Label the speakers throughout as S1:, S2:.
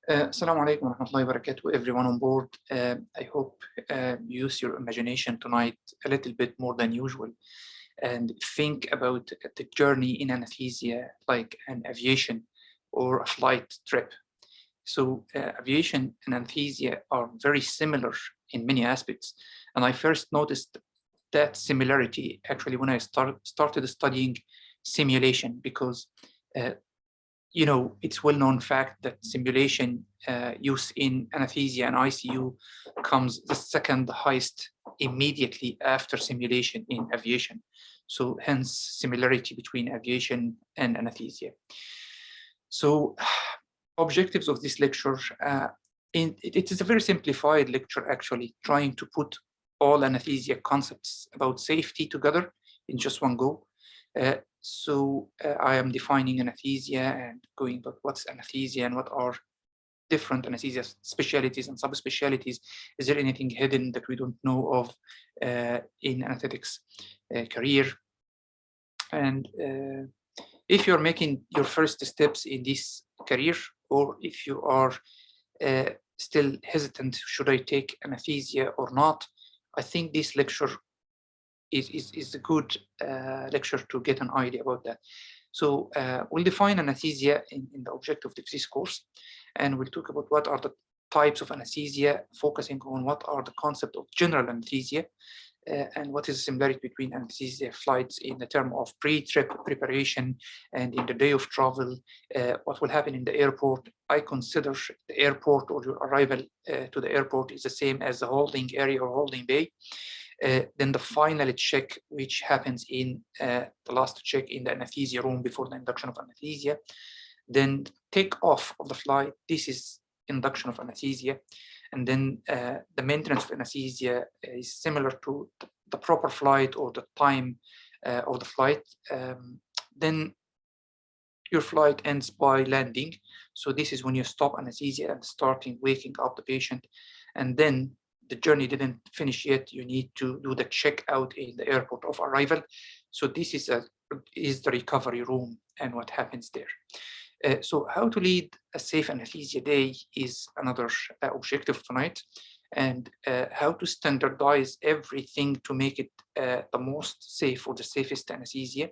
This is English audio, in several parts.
S1: Assalamu alaikum wa rahmatullahi wa barakatuh, everyone on board. I hope you use your imagination tonight a little bit more than usual and think about the journey in anesthesia like an aviation or a flight trip. So aviation and anesthesia are very similar in many aspects. And I first noticed that similarity actually when I started studying simulation, because it's well-known fact that simulation use in anesthesia and ICU comes the second highest immediately after simulation in aviation. So hence similarity between aviation and anesthesia. So objectives of this lecture, it is a very simplified lecture actually, trying to put all anesthesia concepts about safety together in just one go. So I am defining anesthesia and going about what's anesthesia and what are different anesthesia specialties and subspecialties. Is there anything hidden that we don't know of in anesthetics career? And if you're making your first steps in this career, or if you are still hesitant, should I take anesthesia or not? I think this lecture is a good lecture to get an idea about that. So we'll define anesthesia in the objective of this course, and we'll talk about what are the types of anesthesia, focusing on what are the concept of general anesthesia, and what is the similarity between anesthesia flights in the term of pre-trip preparation and in the day of travel, what will happen in the airport. I consider the airport or your arrival to the airport is the same as the holding area or holding bay. Then the final check, which happens in the last check in the anesthesia room before the induction of anesthesia. Then takeoff of the flight, this is induction of anesthesia. And then the maintenance of anesthesia is similar to the proper flight or the time of the flight. Then your flight ends by landing. So this is when you stop anesthesia and starting waking up the patient. And then the journey didn't finish yet. You need to do the checkout in the airport of arrival. So this is the recovery room and what happens there. So how to lead a safe anesthesia day is another objective tonight, and how to standardize everything to make it the most safe or the safest anesthesia.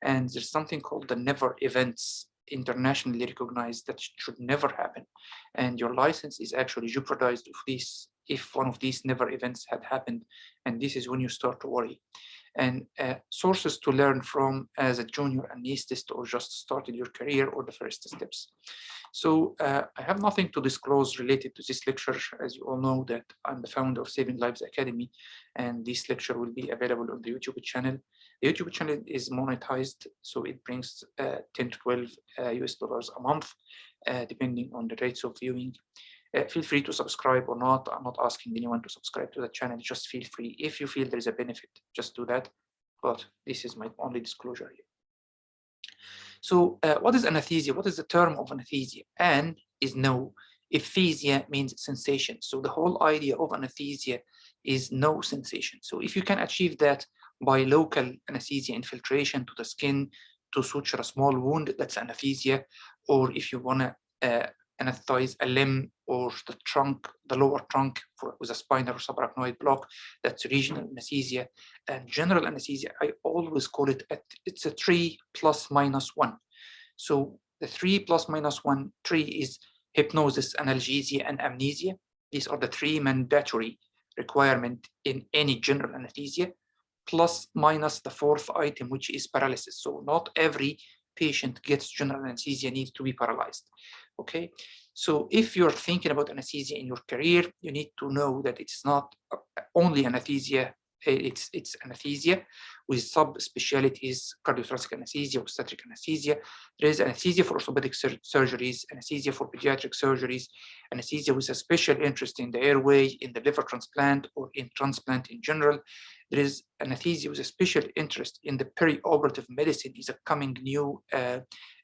S1: And there's something called the never events, internationally recognized, that should never happen. And your license is actually jeopardized if one of these never events had happened. And this is when you start to worry. And sources to learn from as a junior anesthetist or just started your career or the first steps. So I have nothing to disclose related to this lecture. As you all know that I'm the founder of Saving Lives Academy, and this lecture will be available on the YouTube channel. The YouTube channel is monetized, so it brings 10 to 12 US dollars a month, depending on the rates of viewing. Feel free to subscribe or not. I'm not asking anyone to subscribe to the channel, just feel free. If you feel there is a benefit, just do that. But this is my only disclosure here. So what is anesthesia? What is the term of anesthesia? An is no. Esthesia means sensation. So the whole idea of anesthesia is no sensation. So if you can achieve that by local anesthesia infiltration to the skin to suture a small wound, that's anesthesia. Or if you want to anesthetize a limb or the trunk, the lower trunk with a spinal or subarachnoid block, that's regional anesthesia. And general anesthesia, I always call it, it's a 3 plus minus 1. So the 3 plus minus 1 tree is hypnosis, analgesia, and amnesia. These are the 3 mandatory requirements in any general anesthesia, plus minus the 4th item, which is paralysis. So not every patient gets general anesthesia needs to be paralyzed. Okay, so if you're thinking about anesthesia in your career, you need to know that it's not only anesthesia, it's anesthesia with subspecialties, cardiothoracic anesthesia, obstetric anesthesia. There is anesthesia for orthopedic surgeries, anesthesia for pediatric surgeries, anesthesia with a special interest in the airway, in the liver transplant, or in transplant in general. There is anesthesia with a special interest in the perioperative medicine, is a coming new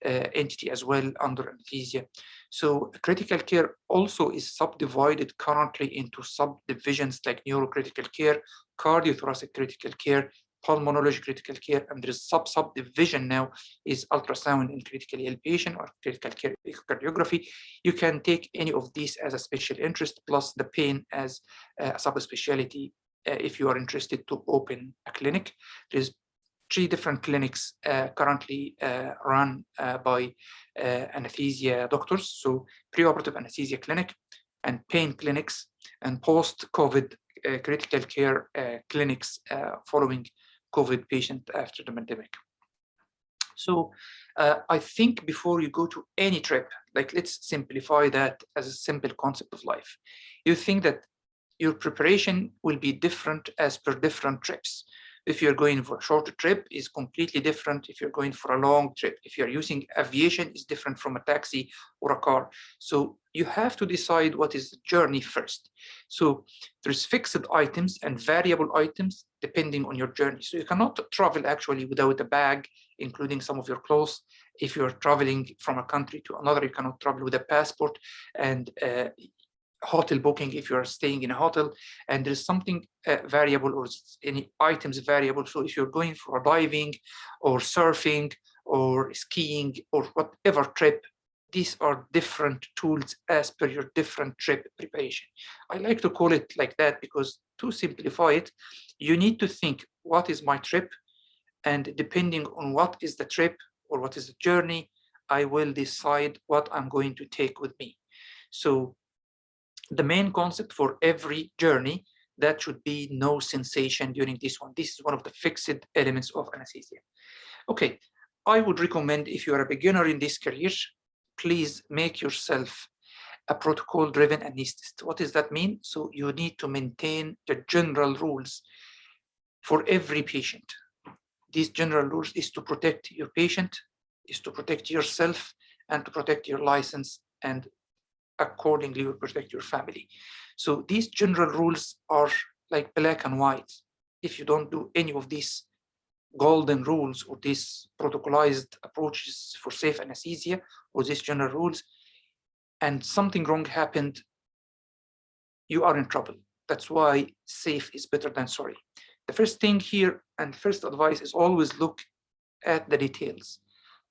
S1: entity as well under anesthesia. So critical care also is subdivided currently into subdivisions like neurocritical care, cardiothoracic critical care, pulmonology critical care, and there is subdivision now is ultrasound in critically ill patient or critical care echocardiography. You can take any of these as a special interest, plus the pain as a subspecialty if you are interested to open a clinic. There's 3 different clinics currently run by anesthesia doctors. So preoperative anesthesia clinic and pain clinics and post-COVID critical care clinics following COVID patient after the pandemic. So I think before you go to any trip, like let's simplify that as a simple concept of life. You think that your preparation will be different as per different trips. If you're going for a shorter trip, is completely different. If you're going for a long trip, if you're using aviation, is different from a taxi or a car. So you have to decide what is the journey first. So there's fixed items and variable items depending on your journey. So you cannot travel actually without a bag, including some of your clothes. If you're traveling from a country to another, you cannot travel with a passport and hotel booking if you're staying in a hotel, and there's something variable or any items variable. So if you're going for a diving or surfing or skiing or whatever trip, these are different tools as per your different trip preparation. I like to call it like that because to simplify it, you need to think, what is my trip? And depending on what is the trip or what is the journey, I will decide what I'm going to take with me. So the main concept for every journey, that should be no sensation during this one. This is one of the fixed elements of anesthesia. Okay, I would recommend if you are a beginner in this career, please make yourself a protocol-driven anesthetist. What does that mean? So you need to maintain the general rules for every patient. These general rules is to protect your patient, is to protect yourself, and to protect your license, and accordingly you protect your family. So these general rules are like black and white. If you don't do any of these golden rules or these protocolized approaches for safe anesthesia or these general rules, and something wrong happened, you are in trouble. That's why safe is better than sorry. The first thing here and first advice is always look at the details.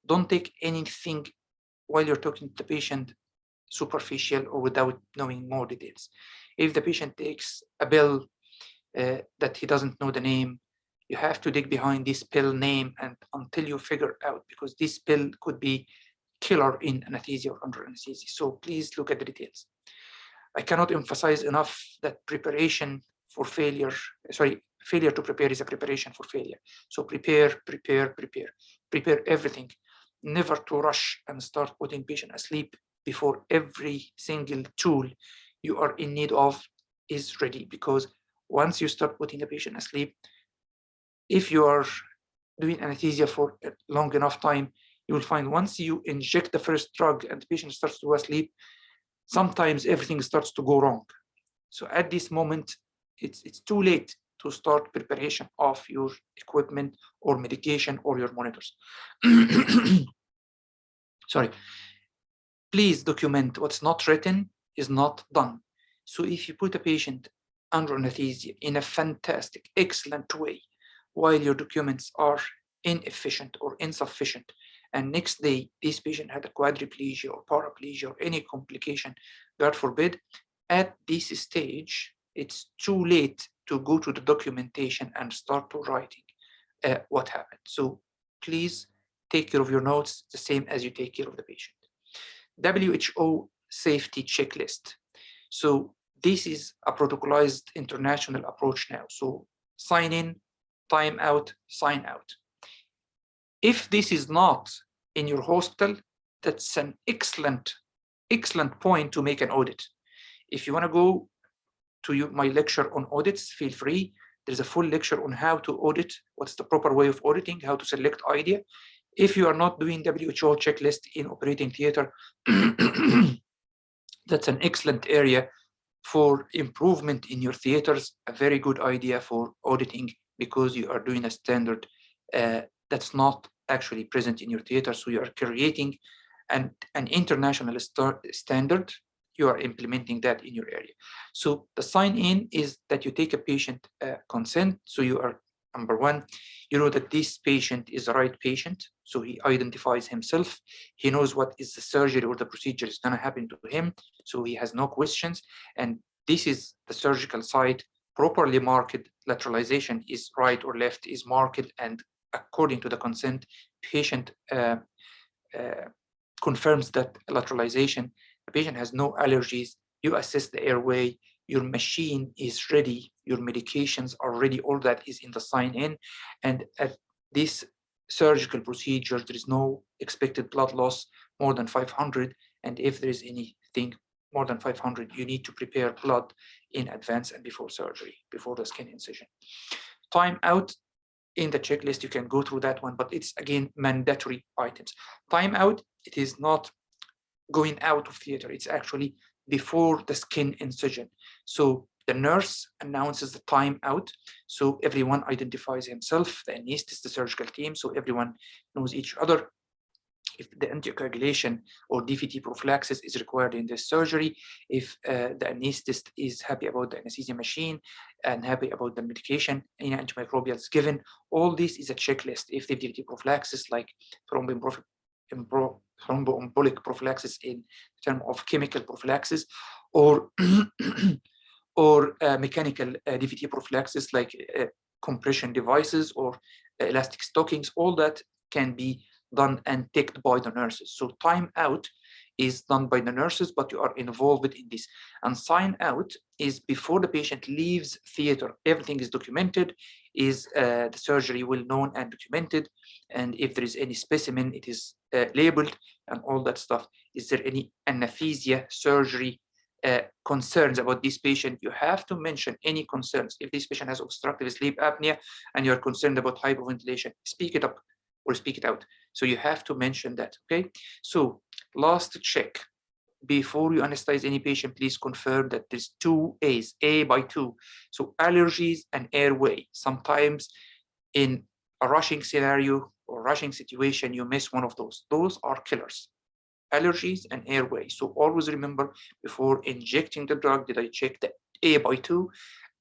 S1: Don't take anything while you're talking to the patient superficial or without knowing more details. If the patient takes a pill that he doesn't know the name, you have to dig behind this pill name and until you figure out, because this pill could be killer in anesthesia or under anesthesia. So please look at the details. I cannot emphasize enough that preparation for failure, failure to prepare is a preparation for failure. So prepare everything. Never to rush and start putting patient asleep before every single tool you are in need of is ready, because once you start putting a patient asleep, if you are doing anesthesia for a long enough time, you will find once you inject the first drug and the patient starts to go asleep, sometimes everything starts to go wrong. So at this moment, it's too late to start preparation of your equipment or medication or your monitors. Sorry. Please document what's not written is not done. So if you put a patient under anesthesia in a fantastic, excellent way, while your documents are inefficient or insufficient, and next day this patient had a quadriplegia or paraplegia or any complication, God forbid, at this stage, it's too late to go to the documentation and start to writing what happened. So please take care of your notes the same as you take care of the patient. WHO safety checklist. So this is a protocolized international approach now. So sign in, time out, sign out. If this is not in your hospital, that's an excellent point to make an audit. If you want to go to my lecture on audits, feel free. There's a full lecture on how to audit, what's the proper way of auditing, how to select idea. If you are not doing WHO checklist in operating theater, that's an excellent area for improvement in your theaters, a very good idea for auditing, because you are doing a standard that's not actually present in your theater. So you are creating an international standard, you are implementing that in your area. So the sign in is that you take a patient consent, so you are Number one, you know that this patient is the right patient, so he identifies himself. He knows what is the surgery or the procedure is going to happen to him, so he has no questions. And this is the surgical site, properly marked. Lateralization is right or left is marked, and according to the consent, patient confirms that lateralization. The patient has no allergies. You assess the airway. Your machine is ready, your medications are ready, all that is in the sign-in. And at this surgical procedure, there is no expected blood loss more than 500. And if there is anything more than 500, you need to prepare blood in advance and before surgery, before the skin incision. Time out in the checklist, you can go through that one, but it's again mandatory items. Time out, it is not going out of theater, it's actually before the skin incision. So the nurse announces the time out, so everyone identifies himself, the anesthetist, the surgical team, so everyone knows each other. If the anticoagulation or DVT prophylaxis is required in this surgery, if the anesthetist is happy about the anesthesia machine and happy about the medication, any antimicrobials given, all this is a checklist. If the DVT prophylaxis like thromboembolic prophylaxis in terms of chemical prophylaxis, or or mechanical DVT prophylaxis like compression devices or elastic stockings, all that can be done and ticked by the nurses. So time out is done by the nurses, but you are involved in this. And sign out is before the patient leaves theater. Everything is documented, is the surgery well known and documented, and if there is any specimen, it is labeled and all that stuff. Is there any anesthesia surgery concerns about this patient? You have to mention any concerns. If this patient has obstructive sleep apnea and you're concerned about hypoventilation, speak it up or speak it out. So you have to mention that, okay? So last check. Before you anesthetize any patient, please confirm that there's 2 A's, A by 2. So allergies and airway. Sometimes in a rushing scenario or rushing situation, you miss one of those. Those are killers. Allergies and airway. So always remember, before injecting the drug, did I check the A by 2,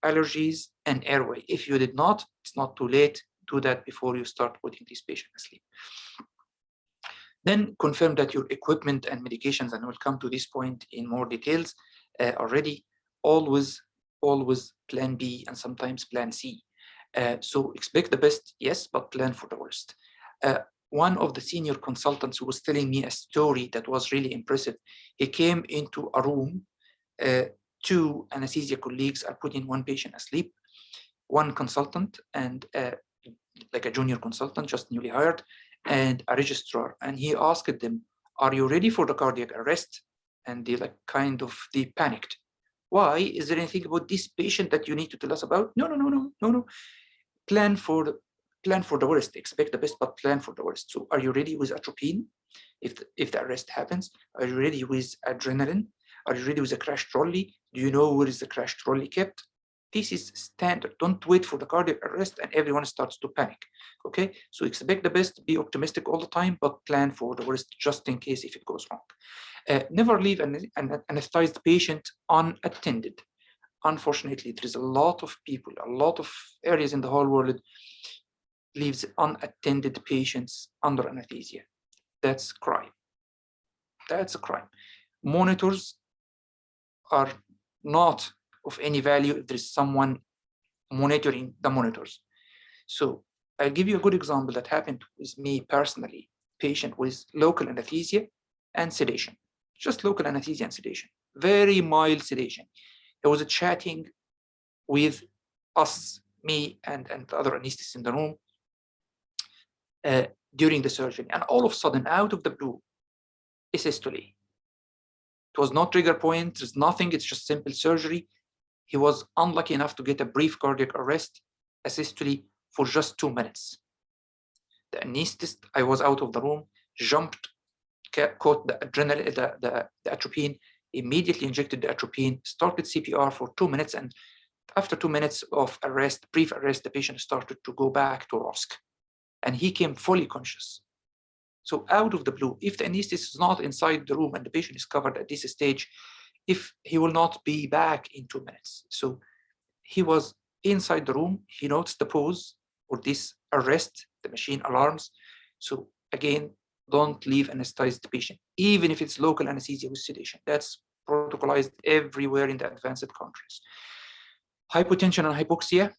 S1: allergies and airway? If you did not, it's not too late. Do that before you start putting this patient asleep. Then confirm that your equipment and medications, and we'll come to this point in more details, already. Always plan B and sometimes plan C. So expect the best, yes, but plan for the worst. One of the senior consultants who was telling me a story that was really impressive. He came into a room, 2 anesthesia colleagues are putting one patient asleep, one consultant and like a junior consultant, just newly hired, and a registrar. And he asked them, are you ready for the cardiac arrest? And they they panicked. Why? Is there anything about this patient that you need to tell us about? No. Plan for the worst. Expect the best, but plan for the worst. So are you ready with atropine if the arrest happens? Are you ready with adrenaline? Are you ready with a crash trolley? Do you know where is the crash trolley kept? This is standard. Don't wait for the cardiac arrest and everyone starts to panic. Okay, so expect the best, be optimistic all the time, but plan for the worst just in case if it goes wrong. Never leave an anesthetized patient unattended. Unfortunately, there is a lot of people, a lot of areas in the whole world leaves unattended patients under anesthesia. That's crime. That's a crime. Monitors are not of any value if there's someone monitoring the monitors. So I'll give you a good example that happened with me personally. Patient with local anesthesia and sedation, just local anesthesia and sedation, very mild sedation. He was chatting with us, me and the other anesthetists in the room during the surgery, and all of a sudden, out of the blue, a systole. It was not trigger point, there's nothing, it's just simple surgery. He was unlucky enough to get a brief cardiac arrest, a systole for just 2 minutes. The anesthetist, I was out of the room, jumped, caught the adrenaline, the atropine, immediately injected the atropine, started CPR for 2 minutes, and after 2 minutes of arrest, brief arrest, the patient started to go back to ROSC, and he came fully conscious. So out of the blue, if the anesthetist is not inside the room and the patient is covered at this stage, if he will not be back in 2 minutes. So he was inside the room, he noticed the pause, or this arrest, the machine alarms. So again, don't leave anesthetized patient, even if it's local anesthesia with sedation. That's protocolized everywhere in the advanced countries. Hypotension and hypoxia.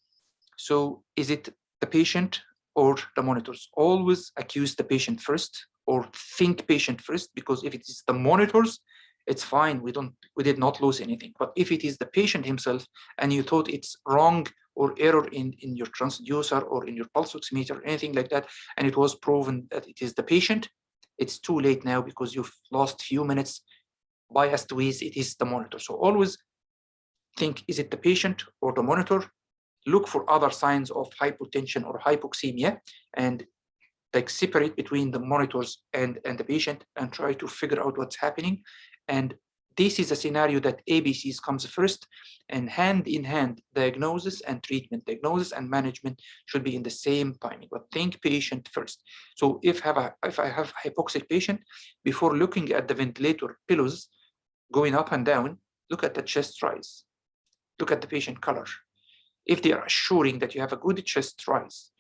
S1: So is it the patient or the monitors? Always accuse the patient first, or think patient first, because if it is the monitors, it's fine. We did not lose anything. But if it is the patient himself and you thought it's wrong or error in your transducer or in your pulse oximeter or anything like that, and it was proven that it is the patient, it's too late now because you've lost few minutes biased with it is the monitor. So always think, is it the patient or the monitor? Look for other signs of hypotension or hypoxemia and like separate between the monitors and the patient and try to figure out what's happening. And this is a scenario that ABCs comes first, and hand in hand, diagnosis and treatment, diagnosis and management should be in the same timing, but think patient first. So if I have a hypoxic patient, before looking at the ventilator pillows going up and down, look at the chest rise, look at the patient color. If they are assuring that you have a good chest rise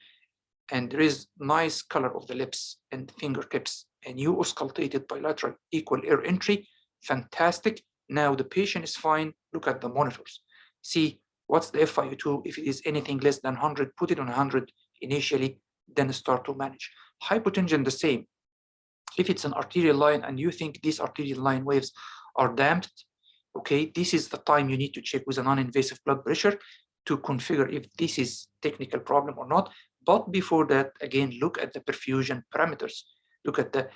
S1: and there is nice color of the lips and fingertips and you auscultated bilateral equal air entry, fantastic. Now the patient is fine. Look at the monitors. See what's the FiO2. If it is anything less than 100, put it on 100 initially, then start to manage. Hypotension, the same. If it's an arterial line and you think these arterial line waves are damped, okay, this is the time you need to check with a non-invasive blood pressure to configure if this is technical problem or not. But before that, again, look at the perfusion parameters. Look at the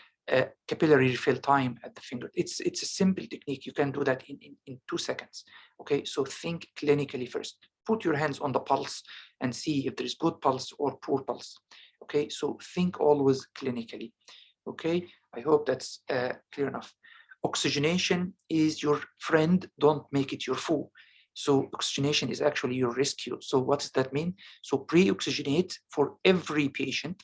S1: capillary refill time at the finger. It's a simple technique. You can do that in 2 seconds. Okay, so think clinically first. Put your hands on the pulse and see if there is good pulse or poor pulse. Okay, so think always clinically. Okay, I hope that's clear enough. Oxygenation is your friend. Don't make it your foe. So oxygenation is actually your rescue. So what does that mean? So pre-oxygenate for every patient,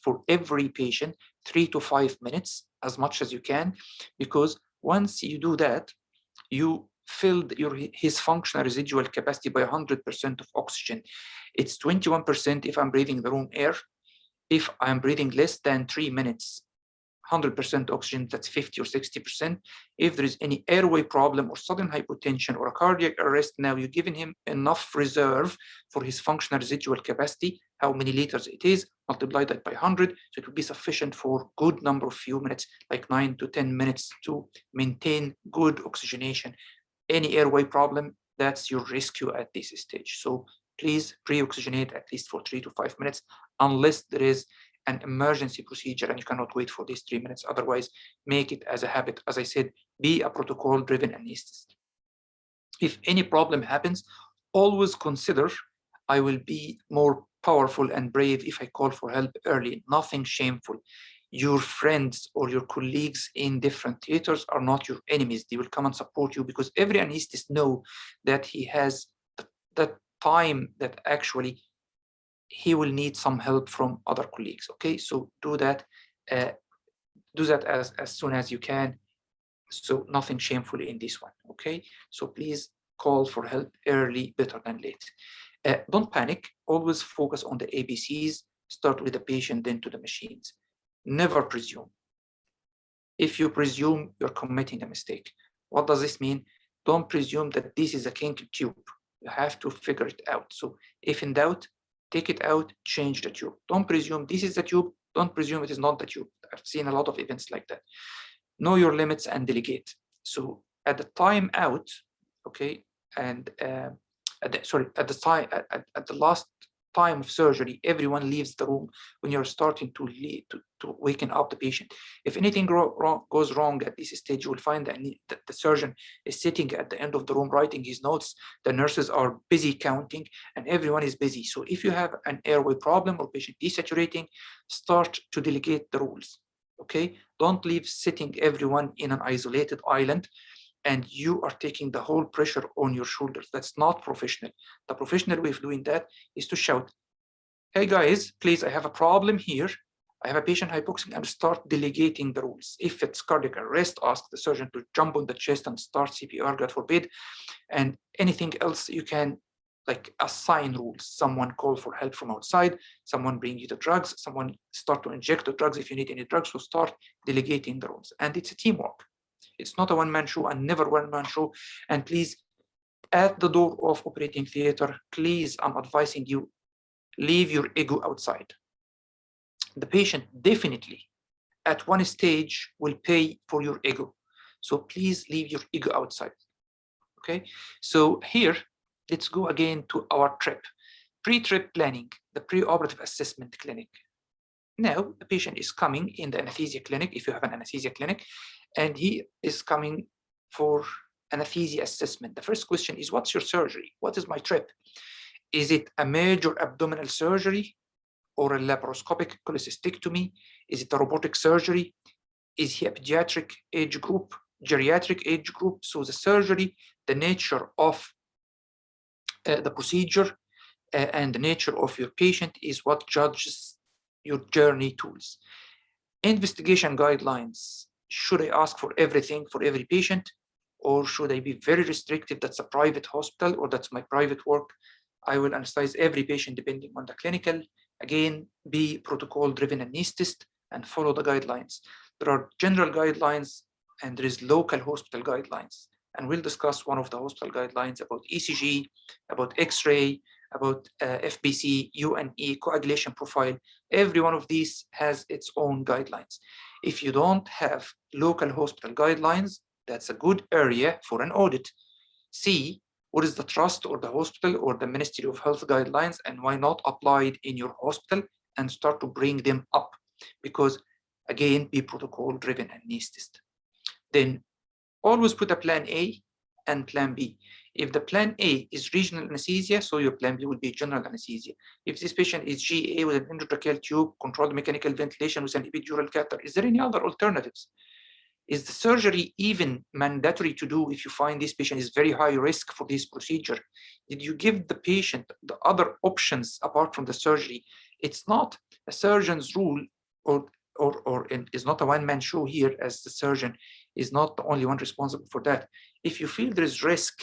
S1: 3 to 5 minutes, as much as you can, because once you do that, you filled his functional residual capacity by 100% of oxygen. It's 21% if I'm breathing the room air. If I'm breathing less than 3 minutes, 100% oxygen, that's 50 or 60%. If there is any airway problem or sudden hypotension or a cardiac arrest, now you're giving him enough reserve for his functional residual capacity, how many liters it is, multiply that by 100, so it will be sufficient for good number of few minutes, like 9 to 10 minutes to maintain good oxygenation. Any airway problem, that's your rescue at this stage. So please pre-oxygenate at least for 3 to 5 minutes, unless there is an emergency procedure and you cannot wait for these 3 minutes. Otherwise, make it as a habit. As I said, be a protocol-driven anesthetist. If any problem happens, always consider, I will be more powerful and brave if I call for help early. Nothing shameful. Your friends or your colleagues in different theaters are not your enemies. They will come and support you, because every anesthetist knows that he has that time that actually he will need some help from other colleagues. Okay, so do that as soon as you can. So nothing shameful in this one. Okay, so please call for help early, better than late. Don't panic. Always focus on the ABCs. Start with the patient, then to the machines. Never presume. If you presume, you're committing a mistake. What does this mean? Don't presume that this is a kink tube. You have to figure it out. So if in doubt, take it out, change the tube. Don't presume this is the tube. Don't presume it is not the tube. I've seen a lot of events like that. Know your limits and delegate. So at the time out, okay, and at the last time of surgery, everyone leaves the room when you're starting to waken up the patient. If anything goes wrong at this stage, you will find that the surgeon is sitting at the end of the room writing his notes. The nurses are busy counting and everyone is busy. So if you have an airway problem or patient desaturating, start to delegate the rules. Okay, don't leave sitting everyone in an isolated island and you are taking the whole pressure on your shoulders. That's not professional. The professional way of doing that is to shout, hey guys, please, I have a problem here. I have a patient hypoxic, and start delegating the rules. If it's cardiac arrest, ask the surgeon to jump on the chest and start CPR, God forbid. And anything else you can like assign rules. Someone call for help from outside, someone bring you the drugs, someone start to inject the drugs if you need any drugs, so start delegating the roles. And it's a teamwork. It's not a one-man show, and never one-man show. And please, at the door of operating theater, please, I'm advising you, leave your ego outside. The patient definitely at one stage will pay for your ego. So please leave your ego outside. Okay, so here, let's go again to our trip. Pre-trip planning, the pre-operative assessment clinic. Now, the patient is coming in the anesthesia clinic, if you have an anesthesia clinic, and he is coming for anesthesia assessment. The first question is, what's your surgery? What is my trip? Is it a major abdominal surgery or a laparoscopic cholecystectomy? Is it a robotic surgery? Is he a pediatric age group, geriatric age group? So the surgery, the nature of the procedure and the nature of your patient is what judges your journey tools. Investigation guidelines. Should I ask for everything for every patient, or should I be very restrictive? That's a private hospital, or that's my private work. I will anesthetize every patient depending on the clinical. Again, be protocol-driven anesthetist and follow the guidelines. There are general guidelines and there is local hospital guidelines. And we'll discuss one of the hospital guidelines about ECG, about X-ray, about FBC, UNE, coagulation profile. Every one of these has its own guidelines. If you don't have local hospital guidelines, that's a good area for an audit. See what is the trust or the hospital or the Ministry of Health guidelines, and why not apply it in your hospital and start to bring them up, because again, be protocol-driven anesthetist. Then always put a plan A and plan B. If the plan A is regional anesthesia, so your plan B will be general anesthesia. If this patient is GA with an endotracheal tube, controlled mechanical ventilation with an epidural catheter, is there any other alternatives? Is the surgery even mandatory to do if you find this patient is very high risk for this procedure? Did you give the patient the other options apart from the surgery? It's not a surgeon's rule, or is not a one-man show here, as the surgeon is not the only one responsible for that. If you feel there is risk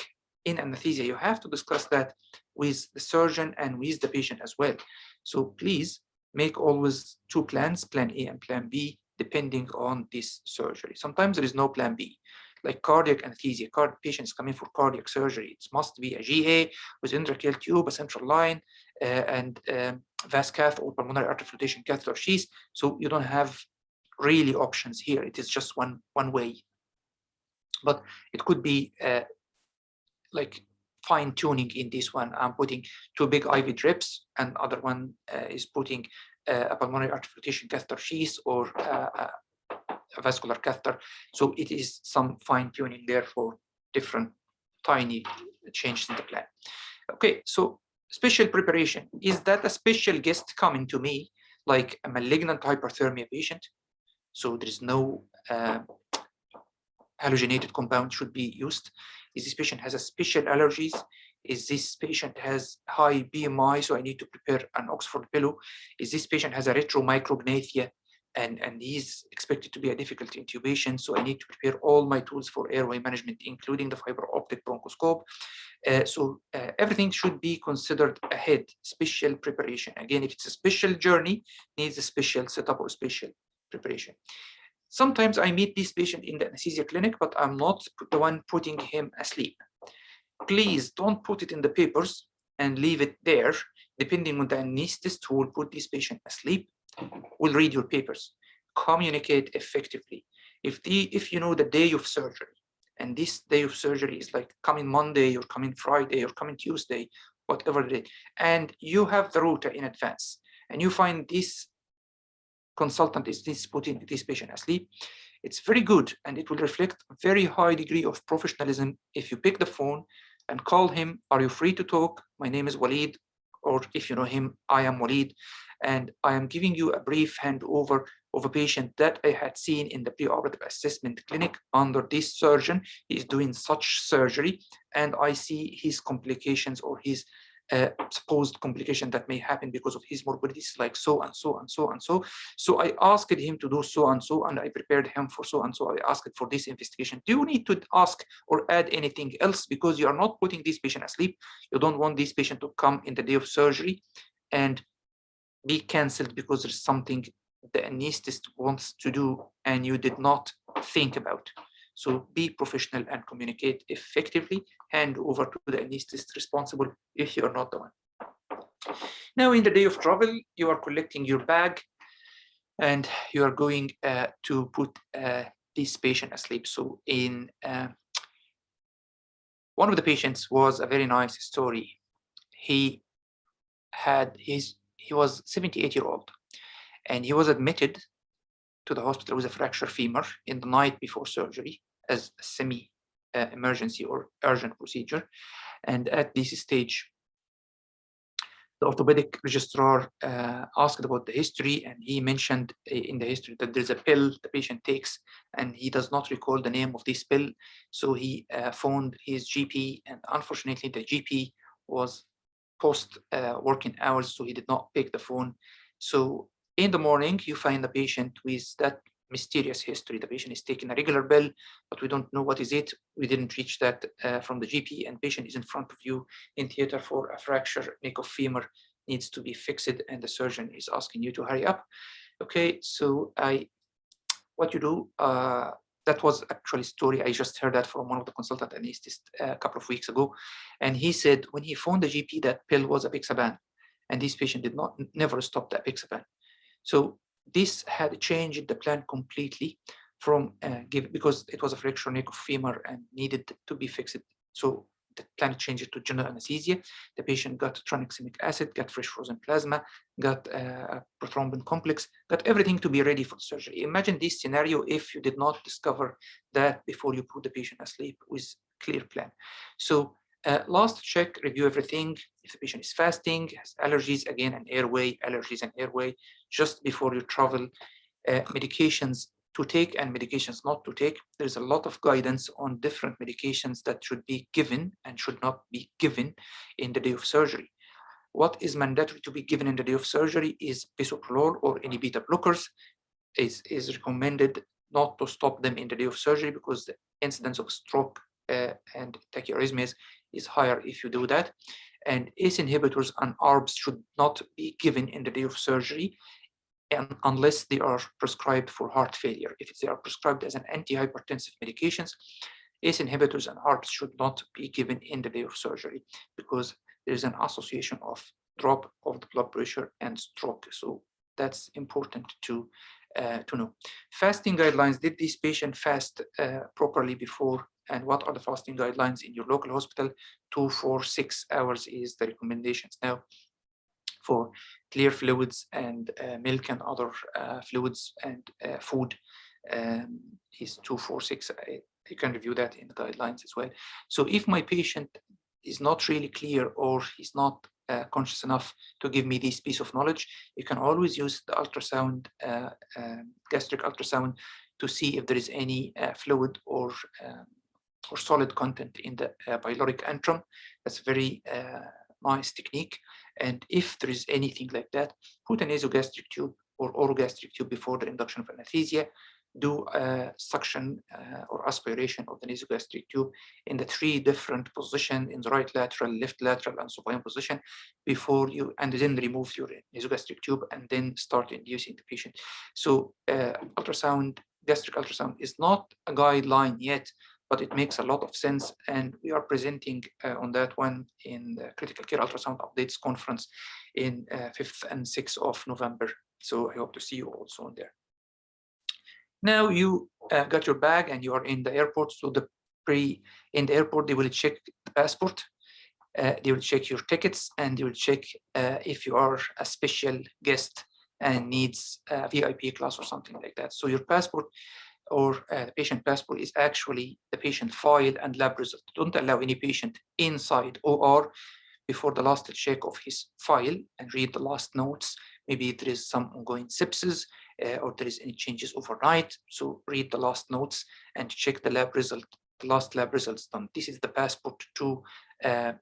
S1: in anesthesia, you have to discuss that with the surgeon and with the patient as well. So please make always two plans, plan A and plan B, depending on this surgery. Sometimes there is no plan B, like cardiac anesthesia. Patients coming for cardiac surgery, it must be a GA with endotracheal tube, a central line, and vas cath or pulmonary artery flotation catheter sheath. So you don't have really options here. It is just one way. But it could be like fine tuning in this one. I'm putting 2 big IV drips, and other one is putting a pulmonary artery flotation catheter sheath or a vascular catheter. So it is some fine tuning there for different tiny changes in the plan. Okay, so special preparation. Is that a special guest coming to me, like a malignant hyperthermia patient? So there is no halogenated compound should be used. Is this patient has a special allergies? Is this patient has high BMI, so I need to prepare an Oxford pillow? Is this patient has a retromicrognathia and he's expected to be a difficult intubation, so I need to prepare all my tools for airway management, including the fiber optic bronchoscope. Everything should be considered ahead, special preparation. Again, if it's a special journey, needs a special setup or special preparation. Sometimes I meet this patient in the anesthesia clinic, but I'm not the one putting him asleep. Please don't put it in the papers and leave it there. Depending on the anesthetist who will put this patient asleep, will read your papers. Communicate effectively. If you know the day of surgery, and this day of surgery is like coming Monday or coming Friday or coming Tuesday, whatever day, and you have the rota in advance, and you find this consultant is putting this patient asleep, it's very good, and it will reflect a very high degree of professionalism if you pick the phone and call him. Are you free to talk? My name is Walid, or if you know him, I am Walid, and I am giving you a brief handover of a patient that I had seen in the preoperative assessment clinic under this surgeon. He is doing such surgery, and I see his complications or his supposed complication that may happen because of his morbidities, like so and so and so and so. So I asked him to do so and so, and I prepared him for so and so. I asked for this investigation. Do you need to ask or add anything else? Because you are not putting this patient asleep. You don't want this patient to come in the day of surgery and be cancelled because there's something the anesthetist wants to do and you did not think about. So be professional and communicate effectively. Hand over to the anesthetist responsible if you are not the one. Now, in the day of travel, you are collecting your bag and you are going to put this patient asleep. So in one of the patients was a very nice story. He was 78-year-old and he was admitted to the hospital with a fractured femur in the night before surgery as a semi-emergency or urgent procedure. And at this stage, the orthopedic registrar asked about the history, and he mentioned in the history that there's a pill the patient takes, and he does not recall the name of this pill. So he phoned his GP, and unfortunately the GP was post working hours, so he did not pick the phone. So in the morning, you find the patient with that mysterious history. The patient is taking a regular pill, but we don't know what is it. We didn't reach that from the GP, and patient is in front of you in theater for a fracture neck of femur, needs to be fixed, and the surgeon is asking you to hurry up. Okay, so what you do, that was actually a story I just heard that from one of the consultant anesthetists a couple of weeks ago, and he said when he phoned the GP that pill was apixaban, and this patient did never stop the apixaban. So this had changed the plan completely from because it was a fracture neck of femur and needed to be fixed. So the plan changed to general anesthesia. The patient got tranexamic acid, got fresh frozen plasma, got a prothrombin complex, got everything to be ready for the surgery. Imagine this scenario if you did not discover that before you put the patient asleep with clear plan. So last check, review everything. If the patient is fasting, has allergies, again, an airway, allergies and airway, just before you travel, medications to take and medications not to take. There's a lot of guidance on different medications that should be given and should not be given in the day of surgery. What is mandatory to be given in the day of surgery is bisoprolol or any beta blockers. Is recommended not to stop them in the day of surgery because the incidence of stroke and tachyarrhythmias is higher if you do that. And ACE inhibitors and ARBs should not be given in the day of surgery unless they are prescribed for heart failure. If they are prescribed as an antihypertensive medications, ACE inhibitors and ARBs should not be given in the day of surgery because there is an association of drop of the blood pressure and stroke. So that's important to know. Fasting guidelines, did this patient fast properly before, and what are the fasting guidelines in your local hospital? 2, 4, 6 hours is the recommendations. Now, for clear fluids and milk and other fluids and food is 2, 4, 6. You can review that in the guidelines as well. So if my patient is not really clear or he's not conscious enough to give me this piece of knowledge, you can always use the ultrasound, gastric ultrasound, to see if there is any fluid or solid content in the pyloric antrum. That's a very nice technique. And if there is anything like that, put a nasogastric tube or orogastric tube before the induction of anesthesia. Do suction or aspiration of the nasogastric tube in the 3 different positions, in the right lateral, left lateral, and supine position before you, and then remove your nasogastric tube and then start inducing the patient. So ultrasound, gastric ultrasound is not a guideline yet, but it makes a lot of sense, and we are presenting on that one in the Critical Care Ultrasound Updates Conference in 5th and 6th of November. So I hope to see you also on there. Now you got your bag and you are in the airport. So in the airport, they will check the passport, they will check your tickets, and they will check if you are a special guest and needs a VIP class or something like that. So your passport or the patient passport is actually the patient file and lab result. Don't allow any patient inside OR before the last check of his file and read the last notes. Maybe there is some ongoing sepsis or there is any changes overnight. So read the last notes and check the lab result, the last lab results done. This is the passport to the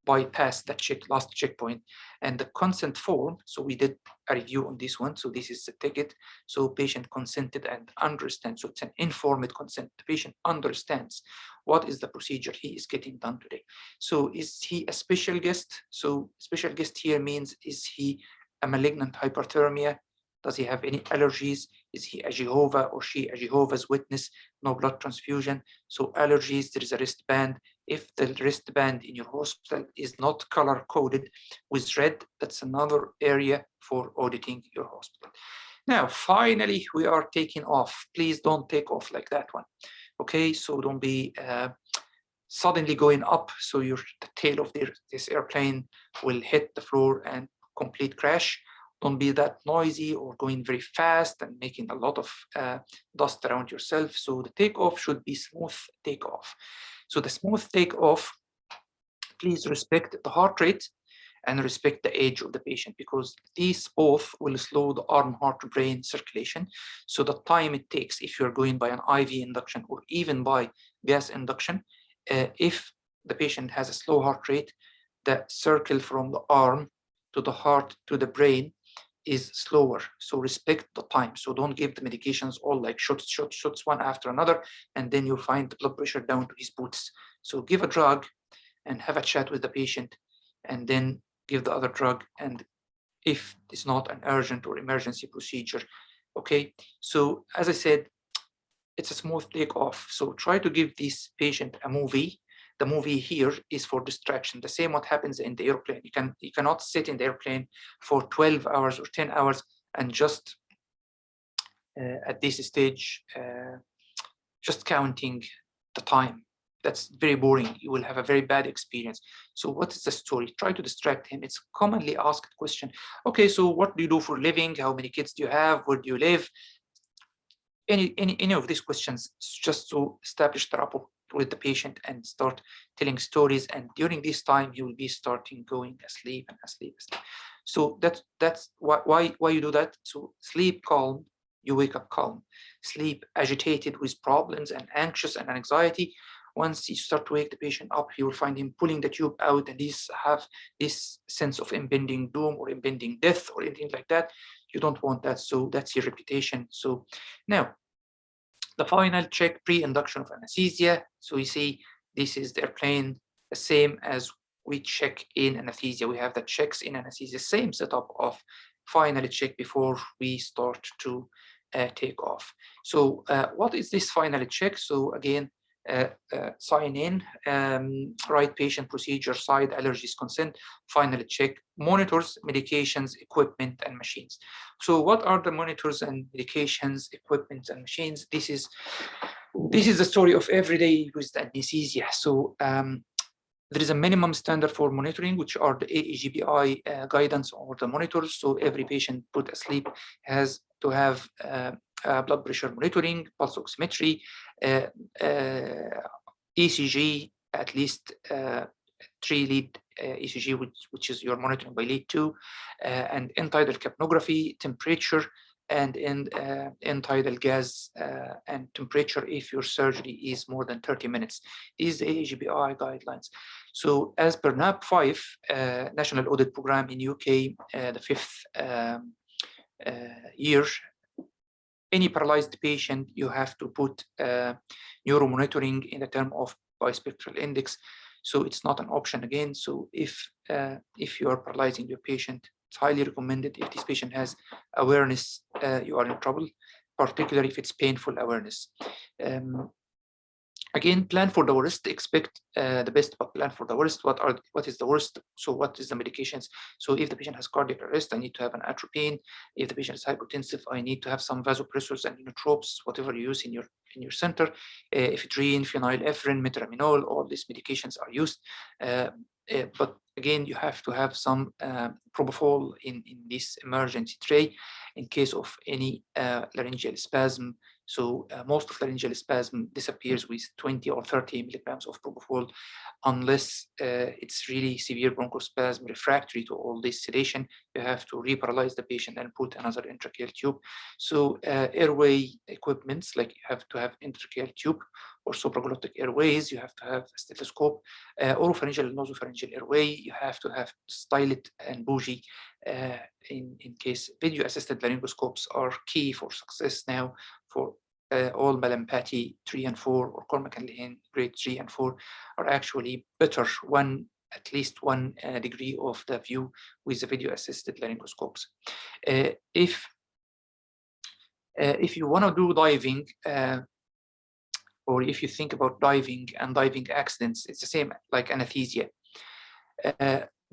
S1: bypass that last checkpoint. And the consent form, so we did a review on this one. So this is the ticket. So patient consented and understands. So it's an informed consent. The patient understands what is the procedure he is getting done today. So is he a special guest? So special guest here means, is he a malignant hyperthermia? Does he have any allergies? Is he a Jehovah or she a Jehovah's Witness? No blood transfusion. So allergies, there is a wristband. If the wristband in your hospital is not color coded with red, that's another area for auditing your hospital. Now, finally, we are taking off. Please don't take off like that one. Okay, so don't be suddenly going up, so the tail of this airplane will hit the floor and complete crash. Don't be that noisy or going very fast and making a lot of dust around yourself. So the takeoff should be smooth takeoff. So the smooth takeoff, please respect the heart rate and respect the age of the patient, because these both will slow the arm, heart, brain circulation. So the time it takes, if you're going by an IV induction or even by gas induction, if the patient has a slow heart rate, the circle from the arm to the heart to the brain is slower. So respect the time. So don't give the medications all like shots one after another, and then you'll find the blood pressure down to his boots. So give a drug and have a chat with the patient, and then give the other drug, and if it's not an urgent or emergency procedure. Okay, so as I said, it's a smooth takeoff. So try to give this patient a movie. The movie here is for distraction. The same what happens in the airplane. You cannot sit in the airplane for 12 hours or 10 hours and just at this stage just counting the time. That's very boring. You will have a very bad experience. So what is the story? Try to distract him. It's commonly asked question. Okay, so what do you do for a living? How many kids do you have? Where do you live? Any of these questions, just to establish the rapport with the patient and start telling stories. And during this time, you will be starting going asleep and asleep. So that's why you do that. So sleep calm, you wake up calm. Sleep agitated with problems and anxious and anxiety. Once you start to wake the patient up, you will find him pulling the tube out, and have this sense of impending doom or impending death or anything like that. You don't want that. So that's your reputation. So now, the final check, pre-induction of anesthesia. So you see, this is the airplane, the same as we check in anesthesia. We have the checks in anesthesia, same setup of final check before we start to take off. So what is this final check? So again, sign in, write patient procedure side, allergies consent, final check, monitors, medications, equipment, and machines. So what are the monitors and medications, equipment, and machines? This is the story of every day with the anesthesia. So there is a minimum standard for monitoring, which are the AEGBI guidance or the monitors. So every patient put asleep has to have blood pressure monitoring, pulse oximetry, ECG, at least 3-lead ECG, which is your monitoring by lead 2, and end-tidal capnography, temperature, and end-tidal gas and temperature if your surgery is more than 30 minutes. These are the AEGBI guidelines. So as per NAP 5, National Audit Program in UK, the 5th year, any paralyzed patient, you have to put neuromonitoring in the term of bispectral index. So it's not an option again. So if you are paralyzing your patient, it's highly recommended. If this patient has awareness, you are in trouble, particularly if it's painful awareness. Again, plan for the worst, expect the best, but plan for the worst. What is the worst? So what is the medications? So if the patient has cardiac arrest, I need to have an atropine. If the patient is hypotensive, I need to have some vasopressors and inotropes, whatever you use in your center. Ephedrine, phenylephrine, metaraminol, all these medications are used. But again, you have to have some propofol in this emergency tray in case of any laryngeal spasm. So most of laryngeal spasm disappears with 20 or 30 milligrams of propofol, unless it's really severe bronchospasm refractory to all this sedation. You have to reparalyze the patient and put another intratracheal tube. So airway equipments, like you have to have intratracheal tube or supraglottic airways, you have to have a stethoscope. Oropharyngeal, nasopharyngeal airway, you have to have stylet and bougie. In case video-assisted laryngoscopes are key for success now for all Malampati 3 and 4 or Cormac and Lehane grade 3 and 4 are actually better at least one degree of the view with the video-assisted laryngoscopes. If you want to do diving, or if you think about diving and diving accidents, it's the same like anesthesia.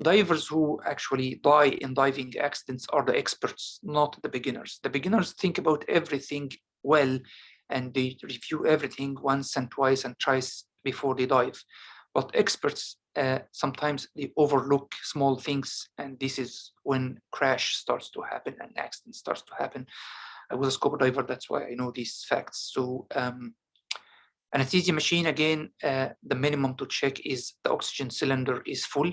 S1: Divers who actually die in diving accidents are the experts, not the beginners. The beginners think about everything well, and they review everything once and twice and thrice before they dive. But experts, sometimes they overlook small things, and this is when crash starts to happen and accident starts to happen. I was a scuba diver, that's why I know these facts. So anesthesia machine, again, the minimum to check is the oxygen cylinder is full,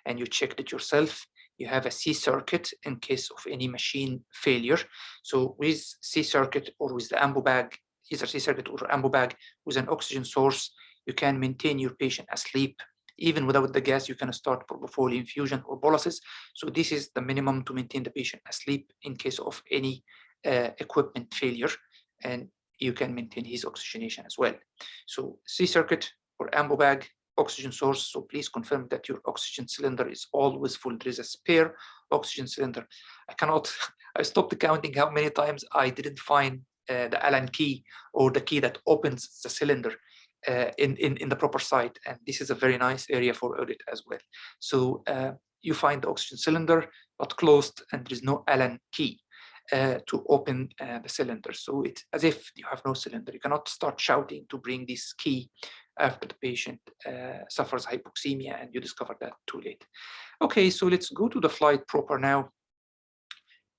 S1: and you checked it yourself. You have a C-circuit in case of any machine failure. So with C-circuit or with the ambu bag, either C-circuit or ambu bag with an oxygen source, you can maintain your patient asleep. Even without the gas, you can start propofol infusion or boluses. So this is the minimum to maintain the patient asleep in case of any equipment failure, and you can maintain his oxygenation as well. So C-circuit or ambu bag, oxygen source. So please confirm that your oxygen cylinder is always full. There is a spare oxygen cylinder. I stopped counting how many times I didn't find the Allen key or the key that opens the cylinder in the proper site. And this is a very nice area for audit as well. So you find the oxygen cylinder, but closed, and there is no Allen key to open the cylinder. So it's as if you have no cylinder. You cannot start shouting to bring this key after the patient suffers hypoxemia and you discover that too late. Okay, so let's go to the flight proper now.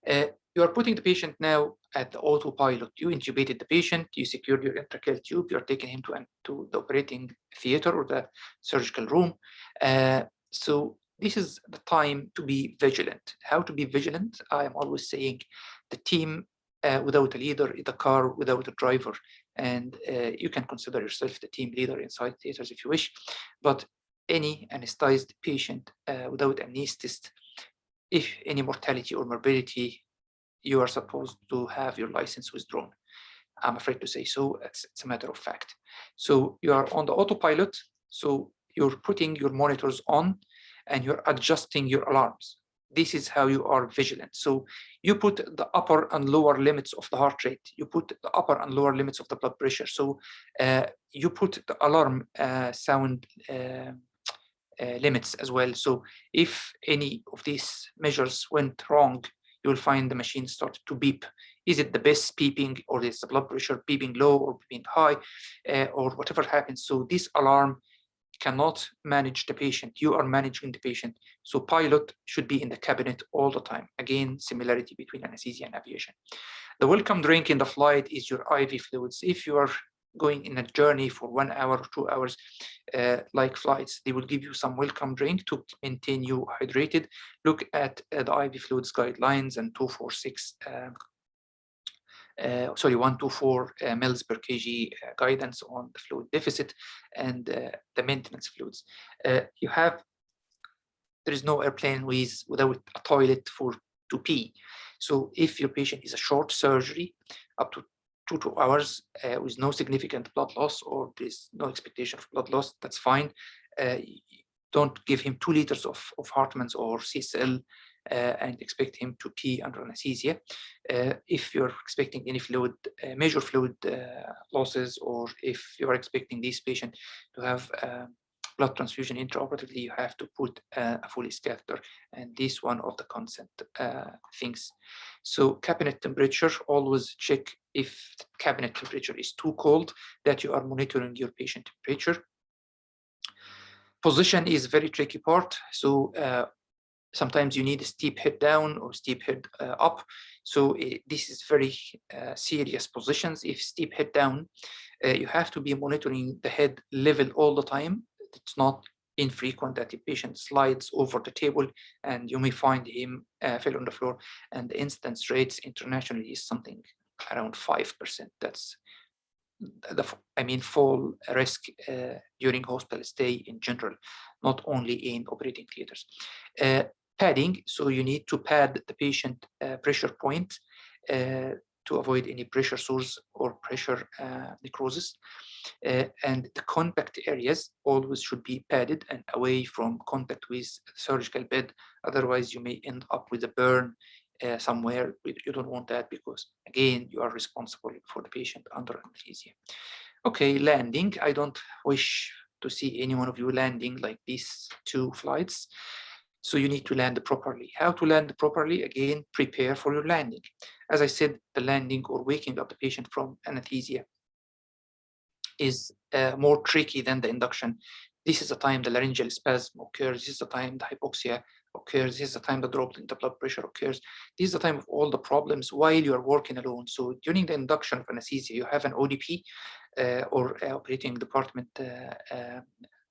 S1: You are putting the patient now at the autopilot. You intubated the patient, you secured your intratracheal tube, you're taking him to the operating theater or the surgical room. So this is the time to be vigilant. How to be vigilant? I am always saying the team without a leader is a car without a driver. And you can consider yourself the team leader inside theaters if you wish. But any anesthetized patient without anesthetist, if any mortality or morbidity, you are supposed to have your license withdrawn. I'm afraid to say so. It's a matter of fact. So you are on the autopilot. So you're putting your monitors on and you're adjusting your alarms. This is how you are vigilant. So you put the upper and lower limits of the heart rate. You put the upper and lower limits of the blood pressure. So you put the alarm sound limits as well. So if any of these measures went wrong, you will find the machine start to beep. Is it the best beeping, or is the blood pressure beeping low or beeping high, or whatever happens? So this alarm cannot manage the patient. You are managing the patient. So pilot should be in the cabinet all the time. Again, similarity between anesthesia and aviation. The welcome drink in the flight is your IV fluids. If you are going in a journey for 1 hour or 2 hours, like flights, they will give you some welcome drink to maintain you hydrated. Look at the IV fluids guidelines and 124 mils per kg guidance on the fluid deficit and the maintenance fluids. There is no airplane without a toilet to pee. So if your patient is a short surgery, up to 2 hours with no significant blood loss, or there's no expectation of blood loss, that's fine. Don't give him 2 liters of Hartmann's or CSL and expect him to pee under anesthesia. If you're expecting any major fluid losses, or if you're expecting this patient to have blood transfusion intraoperatively, you have to put a Foley's catheter, and this one of the consent things. So cabinet temperature, always check if the cabinet temperature is too cold, that you are monitoring your patient temperature. Position is very tricky part. So sometimes you need a steep head down or steep head up. So this is very serious positions. If steep head down, you have to be monitoring the head level all the time. It's not infrequent that the patient slides over the table and you may find him fell on the floor. And the incidence rates internationally is something around 5%. That's fall risk during hospital stay in general, not only in operating theaters. Padding, so you need to pad the patient pressure point to avoid any pressure sores or pressure necrosis. And the contact areas always should be padded and away from contact with the surgical bed. Otherwise, you may end up with a burn somewhere. You don't want that because, again, you are responsible for the patient under anesthesia. Okay, landing. I don't wish to see any one of you landing like these 2 flights. So you need to land properly. How to land properly? Again, prepare for your landing. As I said, the landing or waking up the patient from anesthesia is more tricky than the induction. This is the time the laryngeal spasm occurs. This is the time the hypoxia occurs. This is the time the drop in the blood pressure occurs. This is the time of all the problems while you are working alone. So during the induction of anesthesia, you have an ODP or operating department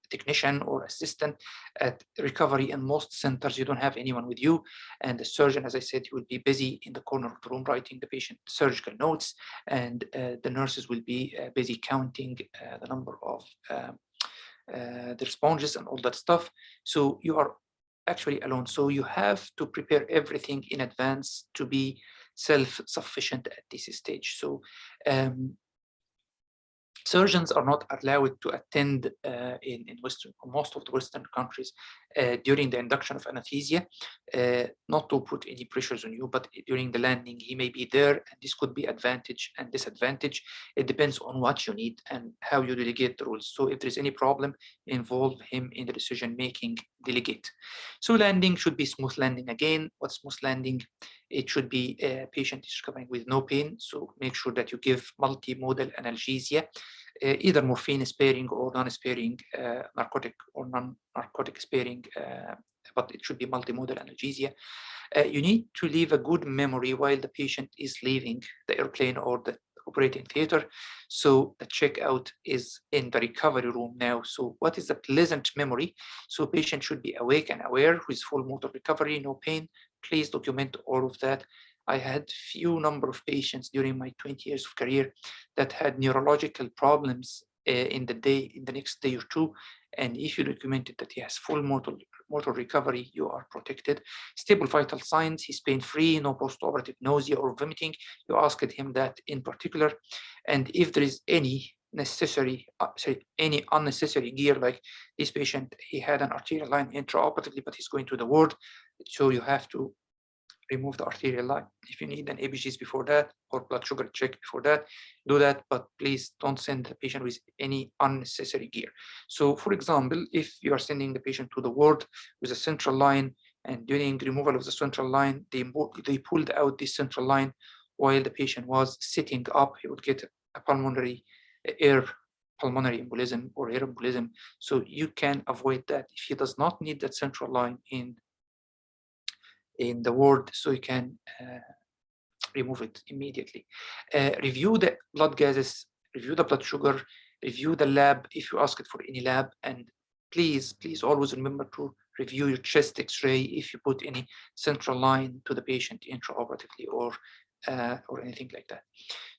S1: technician or assistant. At recovery in most centers, you don't have anyone with you, and the surgeon, as I said, will be busy in the corner of the room writing the patient surgical notes, and the nurses will be busy counting the number of the sponges and all that stuff. So you are actually alone. So you have to prepare everything in advance to be self-sufficient at this stage. So surgeons are not allowed to attend in most of the Western countries during the induction of anesthesia, not to put any pressures on you, but during the landing, he may be there, and this could be advantage and disadvantage. It depends on what you need and how you delegate the rules. So if there's any problem, involve him in the decision-making, delegate. So landing should be smooth landing. Again, what's smooth landing? It should be a patient is recovering with no pain. So make sure that you give multimodal analgesia, either morphine sparing or non-sparing, narcotic or non-narcotic sparing, but it should be multimodal analgesia. You need to leave a good memory while the patient is leaving the airplane or the operating theater. So the checkout is in the recovery room now. So what is the pleasant memory? So patient should be awake and aware with full motor recovery, no pain. Please document all of that. I had few number of patients during my 20 years of career that had neurological problems in the next day or two. And if you documented that he has full motor recovery, you are protected. Stable vital signs, he's pain-free, no postoperative nausea or vomiting. You asked him that in particular. And if there is any any unnecessary gear, like this patient, he had an arterial line intraoperatively, but he's going to the ward. So you have to remove the arterial line. If you need an ABGs before that or blood sugar check before that, do that, but please don't send the patient with any unnecessary gear. So for example, if you are sending the patient to the ward with a central line, and during removal of the central line, they pulled out this central line while the patient was sitting up, he would get a pulmonary embolism or air embolism. So you can avoid that. If he does not need that central line in the ward, so you can remove it immediately. Review the blood gases, review the blood sugar, review the lab if you ask it for any lab, and please always remember to review your chest X-ray if you put any central line to the patient intraoperatively or anything like that.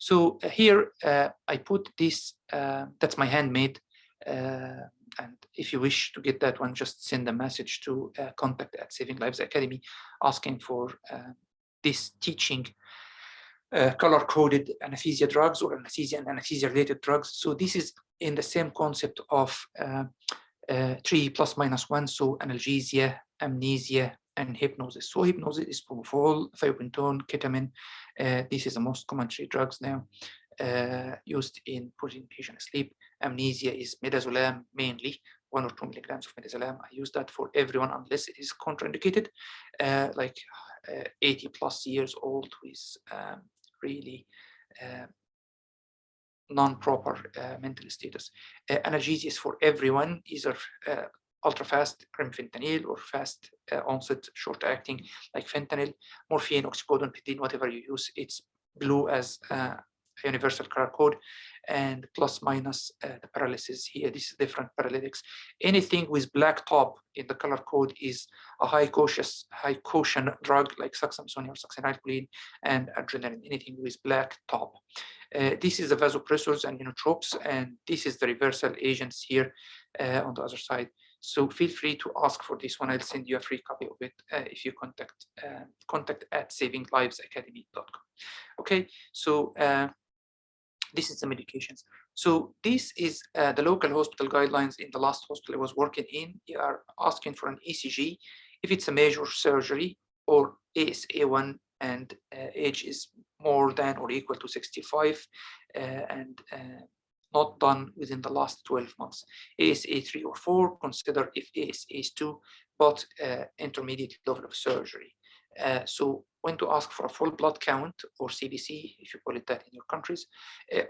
S1: So here I put this, that's my handmade, and if you wish to get that one, just send a message to contact at Saving Lives Academy asking for this teaching color-coded anesthesia drugs or anesthesia and anesthesia-related drugs. So this is in the same concept of 3 ± 1, so analgesia, amnesia, and hypnosis. So hypnosis is propofol, thiopentone, ketamine. This is the most common 3 drugs now used in putting patient asleep. Amnesia is midazolam mainly, 1 or 2 milligrams of midazolam. I use that for everyone unless it is contraindicated, like 80 plus years old with really non-proper mental status. Analgesia is for everyone, either ultra-fast fentanyl or fast onset short-acting like fentanyl, morphine, oxycodone, pedine, whatever you use. It's blue as a universal color code. and plus minus the paralysis here. This is different paralytics. Anything with black top in the color code is a high caution drug like succinylcholine or succinylcholine and adrenaline, anything with black top. This is the vasopressors and inotropes, and this is the reversal agents here on the other side. So feel free to ask for this one. I'll send you a free copy of it if you contact at savinglivesacademy.com. Okay, so this is the medications. So this is the local hospital guidelines in the last hospital I was working in. You are asking for an ECG if it's a major surgery or ASA1 and age is more than or equal to 65 and not done within the last 12 months. ASA 3 or 4, consider if ASA is 2, but intermediate level of surgery. So when to ask for a full blood count or CBC, if you call it that in your countries.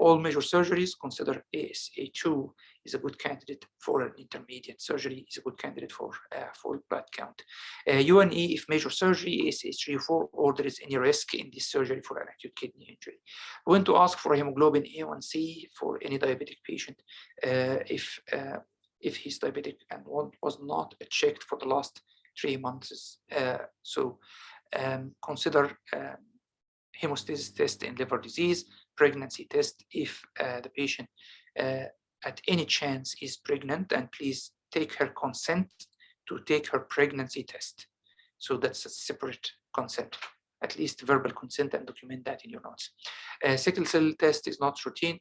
S1: All major surgeries, consider ASA2 is a good candidate for an intermediate surgery, is a good candidate for full blood count. UNE, if major surgery, ASA3 or 4, or there is any risk in this surgery for an acute kidney injury. When to ask for a hemoglobin A1C for any diabetic patient, if he's diabetic and was not checked for the last 3 months. Consider hemostasis test in liver disease, pregnancy test if the patient at any chance is pregnant, and please take her consent to take her pregnancy test. So that's a separate consent, at least verbal consent, and document that in your notes. Sickle cell test is not routine.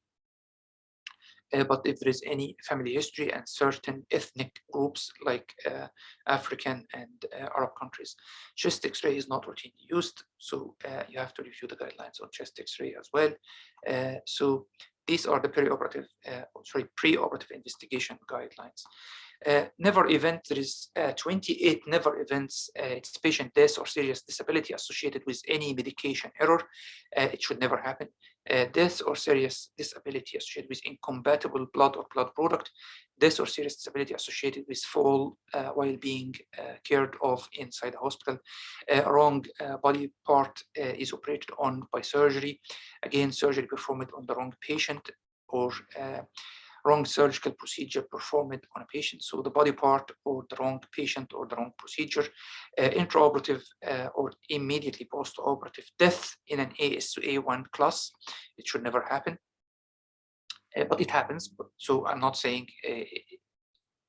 S1: But if there is any family history and certain ethnic groups like African and Arab countries, chest X-ray is not routinely used. So you have to review the guidelines on chest X-ray as well. So these are the preoperative investigation guidelines. Never event, there is 28 never events. It's patient death or serious disability associated with any medication error. It should never happen. Death or serious disability associated with incompatible blood or blood product. Death or serious disability associated with fall while being cared of inside the hospital. Wrong body part is operated on by surgery. Again, surgery performed on the wrong patient, or wrong surgical procedure performed on a patient. So the body part or the wrong patient or the wrong procedure. Intraoperative or immediately post-operative death in an ASA1 class. It should never happen, but it happens. So I'm not saying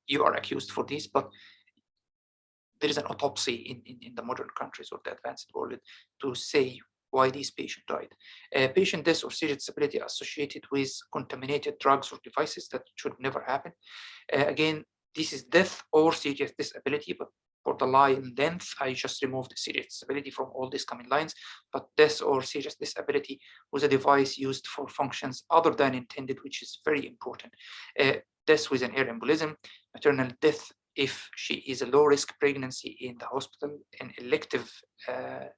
S1: you are accused for this, but there is an autopsy in the modern countries or the advanced world to say why this patient died. Patient death or serious disability associated with contaminated drugs or devices, that should never happen. Again, this is death or serious disability, but for the line length, I just removed serious disability from all these coming lines, but death or serious disability was a device used for functions other than intended, which is very important. Death with an air embolism, maternal death if she is a low-risk pregnancy in the hospital, an elective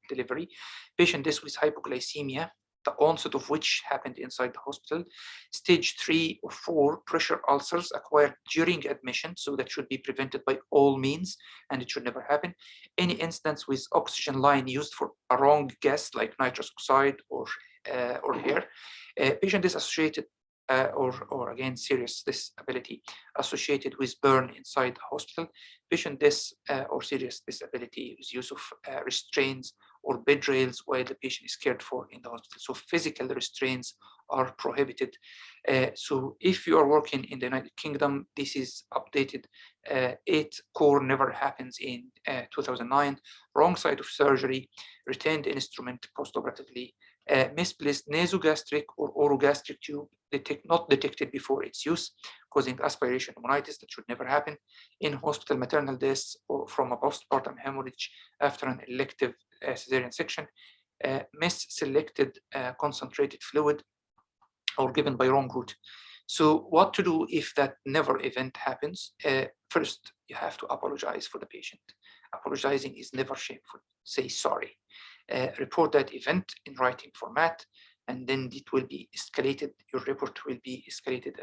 S1: delivery, patient death with hypoglycemia, the onset of which happened inside the hospital, stage 3 or 4 pressure ulcers acquired during admission, so that should be prevented by all means, and it should never happen. Any instance with oxygen line used for a wrong gas like nitrous oxide or hair, patient death associated or again serious disability associated with burn inside the hospital, patient death or serious disability with use of restraints or bed rails while the patient is cared for in the hospital. So physical restraints are prohibited. So if you are working in the United Kingdom, this is updated. 8 core never happens in 2009. Wrong side of surgery, retained instrument postoperatively, misplaced nasogastric or orogastric tube not detected before its use, causing aspiration pneumonitis, that should never happen. In hospital maternal death or from a postpartum hemorrhage after an elective cesarean section, misselected concentrated fluid, or given by wrong route. So what to do if that never event happens? First, you have to apologize for the patient. Apologizing is never shameful. Say sorry. Report that event in writing format, and then it will be escalated. Your report will be escalated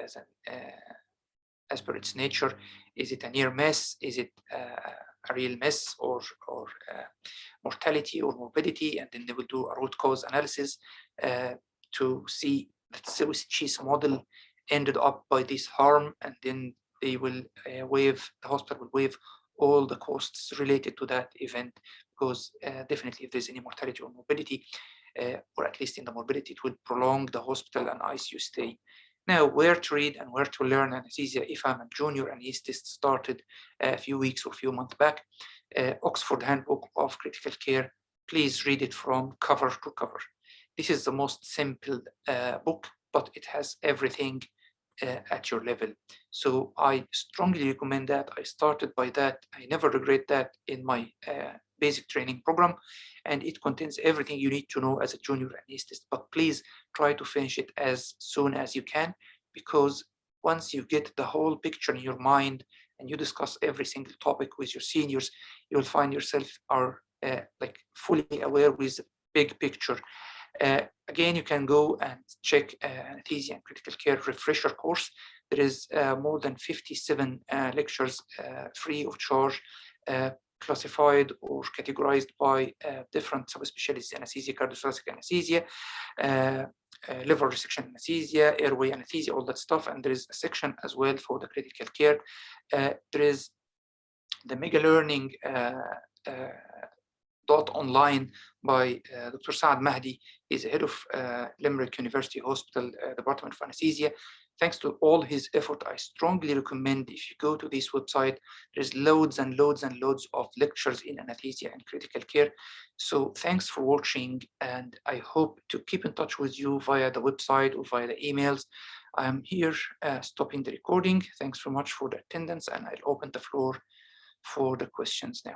S1: as per its nature. Is it a near miss? Is it a real miss, or mortality or morbidity? And then they will do a root cause analysis to see let's say Swiss cheese model ended up by this harm, and then they will the hospital will waive all the costs related to that event, because definitely if there's any mortality or morbidity, or at least in the morbidity, it will prolong the hospital and ICU stay. Now, where to read and where to learn anesthesia if I'm a junior anesthetist started a few weeks or a few months back. Oxford Handbook of Critical Care, please read it from cover to cover. This is the most simple book, but it has everything at your level. So I strongly recommend that. I started by that. I never regret that in my basic training program, and it contains everything you need to know as a junior anesthetist. But please try to finish it as soon as you can, because once you get the whole picture in your mind and you discuss every single topic with your seniors, you'll find yourself are like fully aware with the big picture. Again, you can go and check anesthesia and critical care refresher course. There is more than 57 lectures free of charge, classified or categorized by different subspecialties: anesthesia, cardiothoracic anesthesia, liver resection anesthesia, airway anesthesia, all that stuff. And there is a section as well for the critical care. There is the mega learning online by Dr. Saad Mahdi. He's the head of Limerick University Hospital Department of Anesthesia. Thanks to all his effort, I strongly recommend, if you go to this website, there's loads and loads and loads of lectures in anesthesia and critical care. So thanks for watching, and I hope to keep in touch with you via the website or via the emails. I'm here stopping the recording. Thanks so much for the attendance, and I'll open the floor for the questions now.